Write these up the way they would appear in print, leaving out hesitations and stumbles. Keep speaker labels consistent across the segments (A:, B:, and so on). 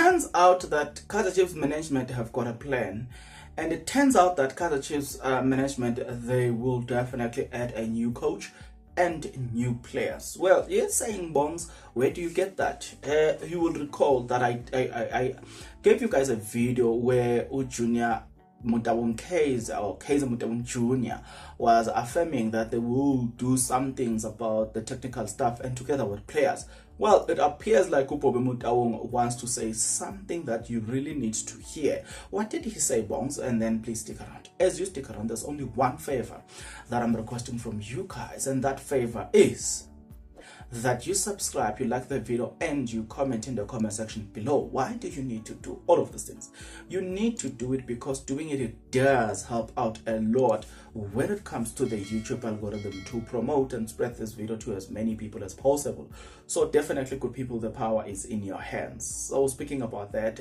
A: turns out that Kaizer Chiefs management have got a plan, and it turns out that Kaizer Chiefs management, they will definitely add a new coach and new players. Well, you're saying, Bongs, where do you get that? You will recall that I gave you guys a video where Junior Motabung Kaizer, or Kaizer Motabung Jr. was affirming that they will do some things about the technical stuff and together with players. Well, it appears like Upobe Motabung wants to say something that you really need to hear. What did he say, Bongs? And then please stick around. As you stick around, there's only one favor that I'm requesting from you guys, and that favor is that you subscribe, you like the video, and you comment in the comment section below. Why do you need to do all of these things? You need to do it because doing it does help out a lot when it comes to the YouTube algorithm to promote and spread this video to as many people as possible. So definitely, good people, the power is in your hands. So speaking about that,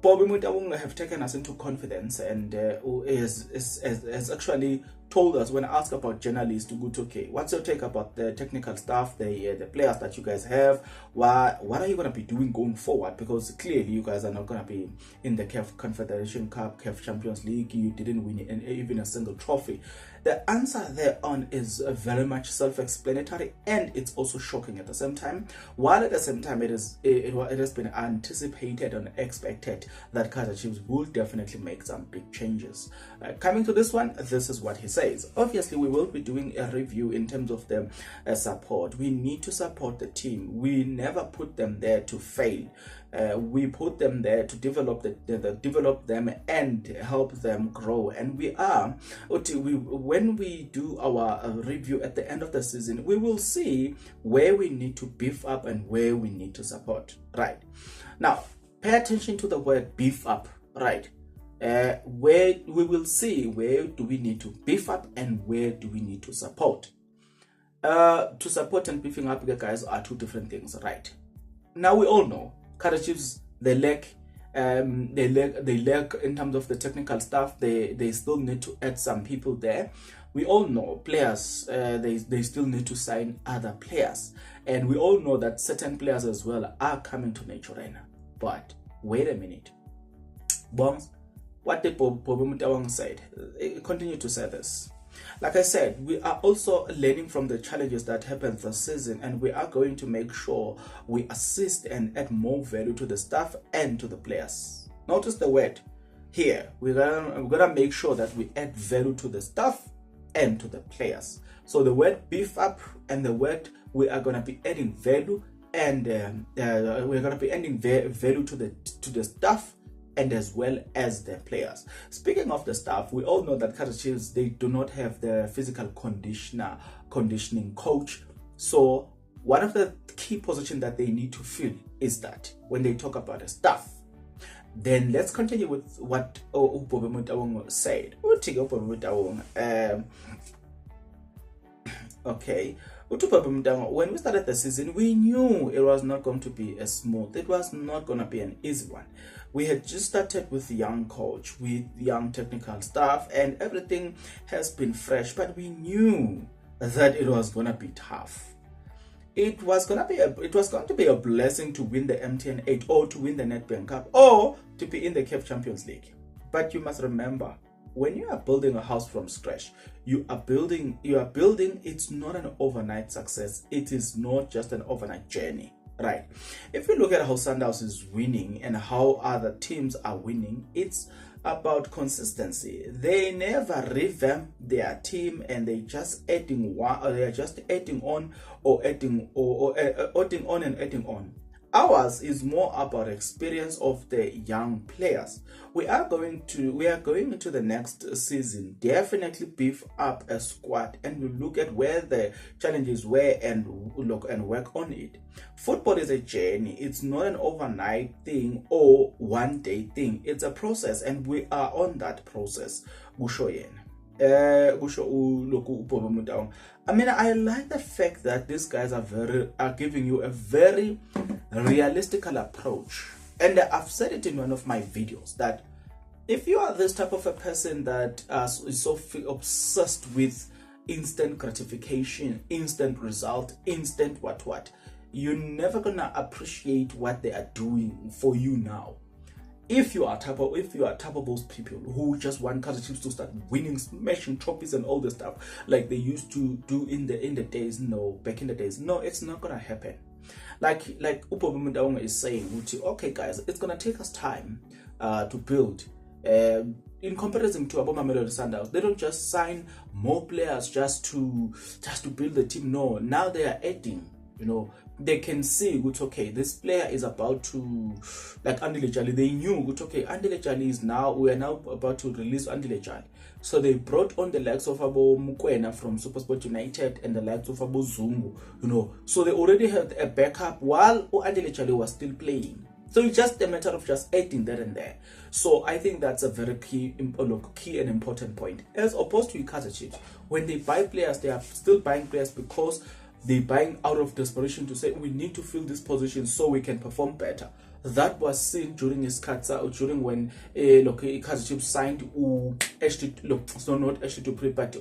A: Bobby Motabung have taken us into confidence and has actually told us, when asked about journalists, to go to, okay, what's your take about the technical stuff, the players that you guys have? What are you going to be doing going forward? Because clearly you guys are not going to be in the CAF Confederation Cup, CAF Champions League. You didn't win even a single trophy. The answer thereon is very much self-explanatory, and it's also shocking at the same time. While at the same time it has been anticipated and expected that Kaizer Chiefs will definitely make some big changes. Coming to this one, this is what he says. Obviously, we will be doing a review in terms of the support. We need to support the team. We never put them there to fail. We put them there to develop develop them and help them grow. And when we do our review at the end of the season, we will see where we need to beef up and where we need to support. Right now, pay attention to the word beef up. Right. Where we will see where do we need to beef up and where do we need to support. To support and beefing up, guys, are two different things, right? Now we all know Kaizer Chiefs, they lack in terms of the technical stuff. They still need to add some people there. We all know players, they still need to sign other players, and we all know that certain players as well are coming to Naturena. But wait a minute, Bongs. What did Bobby Motabung said? Continue to say this. Like I said, we are also learning from the challenges that happened this season, and we are going to make sure we assist and add more value to the staff and to the players. Notice the word here. We're gonna make sure that we add value to the staff and to the players. So the word beef up and the word we are gonna be adding value, and we're gonna be adding value to the staff and as well as the players. Speaking of the staff, we all know that Kaizer Chiefs, they do not have the physical conditioning coach. So one of the key positions that they need to fill is that when they talk about the staff. Then let's continue with what Bobby Motabung said. Okay. When we started the season, we knew it was not going to be as smooth. It was not going to be an easy one. We had just started with the young coach, with young technical staff, and everything has been fresh. But we knew that it was going to be tough. It was going to be a blessing to win the MTN 8 or to win the Nedbank Cup or to be in the CAF Champions League. But you must remember, when you are building a house from scratch, you are building, it's not an overnight success. It is not just an overnight journey, right? If you look at how Sundowns is winning and how other teams are winning, it's about consistency. They never revamp their team and they just adding on and adding on. Ours is more about experience of the young players. We are going into the next season, definitely beef up a squad, and we look at where the challenges were and look and work on it. Football is a journey. It's not an overnight thing or one day thing. It's a process, and we are on that process. I mean, I like the fact that these guys are giving you a very realistic approach. And I've said it in one of my videos that if you are this type of a person that is so obsessed with instant gratification, instant result, instant what, you're never gonna appreciate what they are doing for you now. If you are type of those people who just want Kaizer Chiefs to start winning, smashing trophies and all this stuff like they used to do in the days, back in the days, no, it's not gonna happen. Like Upho is saying, okay guys, it's gonna take us time to build. In comparison to Mamelodi Sundowns, they don't just sign more players just to build the team. No, now they are adding. They can see, okay, this player is about to, like Andile Jali, they knew, okay, Andile Jali we are now about to release Andile Jali. So they brought on the likes of Abo Mukwena from SuperSport United and the likes of Abo Zungu, So they already had a backup while Andile Jali was still playing. So it's just a matter of just adding there and there. So I think that's a very key and important point. As opposed to Kaizer Chiefs, when they buy players, they are still buying players because they're buying out of desperation to say we need to fill this position so we can perform better. That was seen during his Katsa, or during when Kaizer Chiefs signed not Ashley Dupree, but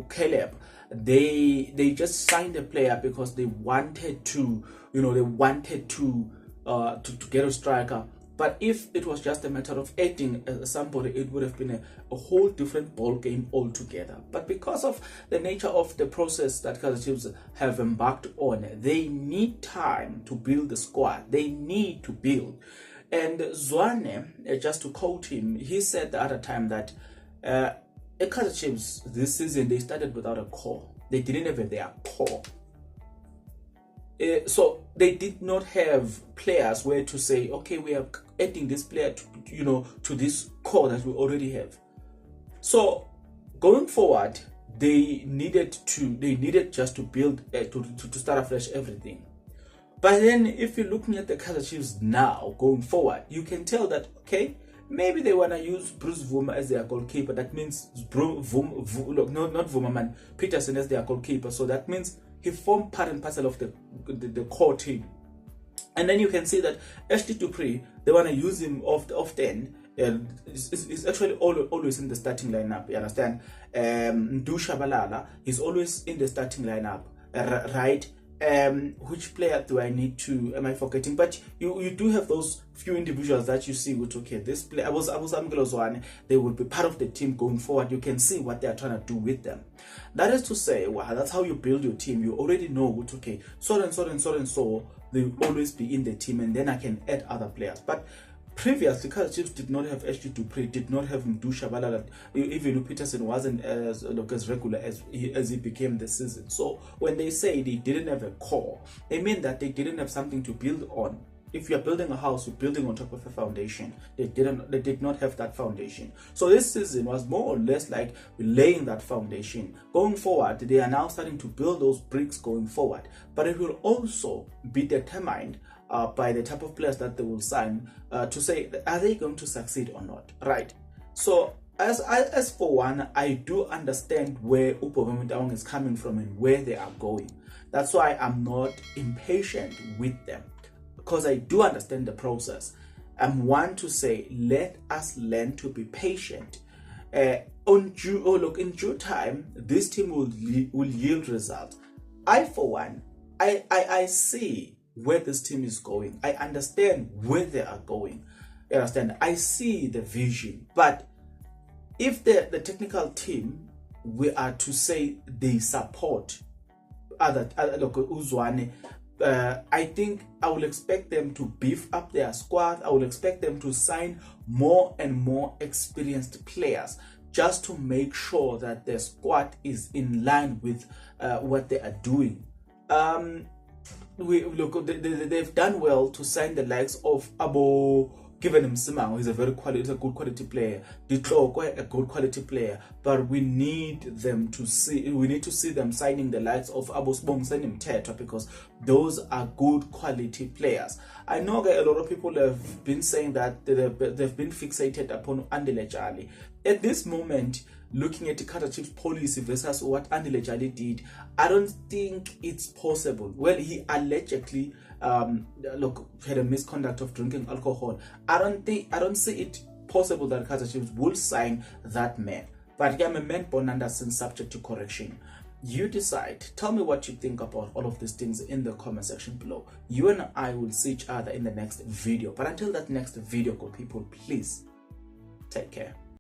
A: Caleb. They just signed a player because they wanted to, to get a striker. But if it was just a matter of adding somebody, it would have been a whole different ball game altogether. But because of the nature of the process that Kaizer Chiefs have embarked on, they need time to build the squad. They need to build. And Zwane, just to quote him, he said the other time that Kaizer Chiefs this season, they started without a core. They didn't have their core. So they did not have players where to say, okay, we are adding this player to this core that we already have. So going forward, they needed just to build to start afresh everything. But then if you're looking at the Kaizer Chiefs now going forward, you can tell that, okay, maybe they want to use Bruce Vuma as their goalkeeper. That means not Vumaman, Peterson as their goalkeeper. So that means he formed part and parcel of the core team. And then you can see that Ashley Dupree, they want to use him often. He's actually always in the starting lineup. You understand? Ndusha Balala is always in the starting lineup, right? Which player do I need to? Am I forgetting? But you do have those few individuals that you see with, okay, this player, they will be part of the team going forward. You can see what they are trying to do with them. That is to say, that's how you build your team. You already know what, okay, so and so, they will always be in the team, and then I can add other players. But previously, Kaizer Chiefs did not have Ashley Dupree, did not have Ndusha Balala. Even Peterson wasn't as regular as he became this season. So when they say they didn't have a core, they mean that they didn't have something to build on. If you're building a house, you're building on top of a foundation. They did not have that foundation. So this season was more or less like laying that foundation. Going forward, they are now starting to build those bricks going forward. But it will also be determined by the type of players that they will sign to say, are they going to succeed or not, right? So as for one, I do understand where Upho Mamelodi is coming from and where they are going. That's why I'm not impatient with them, because I do understand the process. I'm one to say, let us learn to be patient. In due time, this team will yield results. For one, I see where this team is going. I understand where they are going. You understand? I see the vision. But if the technical team, we are to say they support Uzwane, I think I will expect them to beef up their squad. I will expect them to sign more and more experienced players just to make sure that their squad is in line with what they are doing. They've done well to sign the likes of Abo Given Msimang, who is a good quality player. Ditloko, a good quality player. But we need to see them signing the likes of Abo Sbong Sanim Tetra, because those are good quality players. I know that a lot of people have been saying that they've been fixated upon Andile Jali. At this moment, looking at the Kaizer Chiefs policy versus what Andile Jali did, I don't think it's possible. Well, he allegedly had a misconduct of drinking alcohol. I don't see it possible that Kaizer Chiefs will sign that man. But I'm a man born under sin, subject to correction. You decide. Tell me what you think about all of these things in the comment section below. You and I will see each other in the next video. But until that next video, good people, please take care.